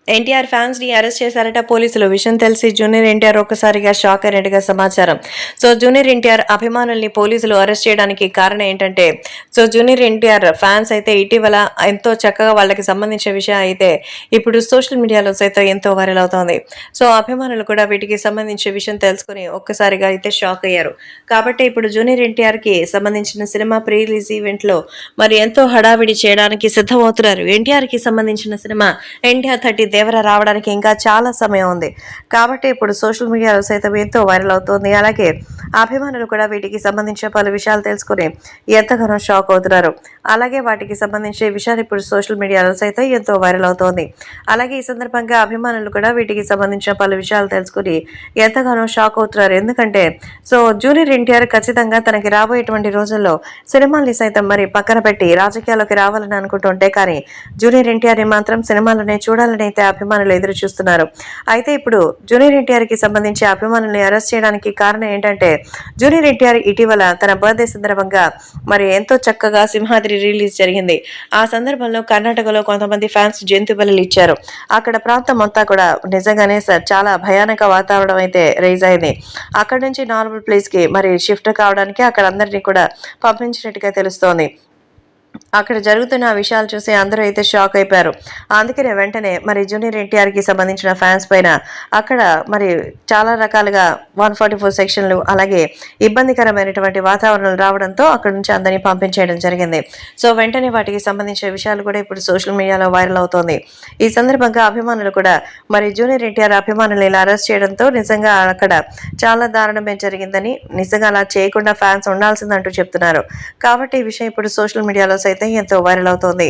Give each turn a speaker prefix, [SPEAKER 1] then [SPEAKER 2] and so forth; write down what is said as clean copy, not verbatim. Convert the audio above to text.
[SPEAKER 1] NTR fans ని arrest చేశారట పోలీసులు. విషయం తెలిసి జూనియర్ ఎన్టీఆర్ ఒక్కసారిగా షాక్ అయినట్టుగా సమాచారం. జూనియర్ ఎన్టీఆర్ అభిమానుల్ని పోలీసులు అరెస్ట్ చేయడానికి కారణం ఏంటంటే, జూనియర్ ఎన్టీఆర్ ఫ్యాన్స్ అయితే ఇటీవల ఎంతో చక్కగా వాళ్ళకి సంబంధించిన విషయం అయితే ఇప్పుడు సోషల్ మీడియాలో సైతం ఎంతో వైరల్ అవుతోంది. అభిమానులు కూడా వీటికి సంబంధించిన విషయం తెలుసుకుని ఒక్కసారిగా అయితే షాక్ అయ్యారు. కాబట్టి ఇప్పుడు జూనియర్ ఎన్టీఆర్ కి సంబంధించిన సినిమా ప్రీ రిలీజ్ ఈవెంట్ లో మరి ఎంతో హడావిడి చేయడానికి సిద్ధమవుతున్నారు. ఎన్టీఆర్ కి సంబంధించిన సినిమా ఎన్టీఆర్ 30 దేవర రావడానికి ఇంకా చాలా సమయం ఉంది. కాబట్టి ఇప్పుడు సోషల్ మీడియాలో సైతం ఎంతో వైరల్ అవుతోంది. అలాగే అభిమానులు కూడా వీటికి సంబంధించిన పలు విషయాలు తెలుసుకుని ఎంతగానో షాక్ అవుతున్నారు. అలాగే వాటికి సంబంధించిన విషయాలు ఇప్పుడు సోషల్ మీడియాలో సైతం ఎంతో వైరల్ అవుతోంది. అలాగే ఈ సందర్భంగా అభిమానులు కూడా వీటికి సంబంధించిన పలు విషయాలు తెలుసుకుని ఎంతగానో షాక్ అవుతున్నారు. ఎందుకంటే జూనియర్ ఎన్టీఆర్ ఖచ్చితంగా తనకి రాబోయేటువంటి రోజుల్లో సినిమాల్ని సైతం మరి పక్కన పెట్టి రాజకీయాల్లోకి రావాలని అనుకుంటుంటే, కానీ జూనియర్ ఎన్టీఆర్ ని మాత్రం సినిమాలోనే చూడాలని అయితే అభిమానులు ఎదురు చూస్తున్నారు. అయితే ఇప్పుడు జూనియర్ ఎన్టీఆర్ కి సంబంధించి అభిమానుల్ని అరెస్ట్ చేయడానికి కారణం ఏంటంటే, జూనియర్ ఎన్టీఆర్ ఇటీవల తన బర్త్డే సందర్భంగా మరి ఎంతో చక్కగా సింహాద్రి రిలీజ్ జరిగింది. ఆ సందర్భంలో కర్ణాటకలో కొంతమంది ఫ్యాన్స్ జంతు బలులు ఇచ్చారు. అక్కడ ప్రాంతం అంతా కూడా నిజంగానే చాలా భయానక వాతావరణం అయితే రైజ్ అయింది. అక్కడ నుంచి నార్మల్ ప్లేస్ కి మరి షిఫ్ట్ కావడానికి అక్కడ అందరినీ కూడా పంపించినట్టుగా తెలుస్తోంది. అక్కడ జరుగుతున్న విషయాలు చూసి అందరూ అయితే షాక్ అయిపోయారు. అందుకనే వెంటనే మరి జూనియర్ ఎన్టీఆర్ కి సంబంధించిన ఫ్యాన్స్ పైన అక్కడ మరి చాలా రకాలుగా 144 సెక్షన్లు అలాగే ఇబ్బందికరమైనటువంటి వాతావరణం రావడంతో అక్కడ నుంచి అందరినీ పంపించేయడం జరిగింది. వెంటనే వాటికి సంబంధించిన విషయాలు కూడా ఇప్పుడు సోషల్ మీడియాలో వైరల్ అవుతోంది. ఈ సందర్భంగా అభిమానులు కూడా మరి జూనియర్ ఎన్టీఆర్ అభిమానులు ఇలా అరెస్ట్ చేయడంతో నిజంగా అక్కడ చాలా దారుణమే జరిగిందని, నిజంగా అలా చేయకుండా ఫ్యాన్స్ ఉండాల్సిందంటూ చెప్తున్నారు. కాబట్టి ఈ విషయం ఇప్పుడు సోషల్ మీడియాలో సైతం ఎంతో వైరల్ అవుతోంది.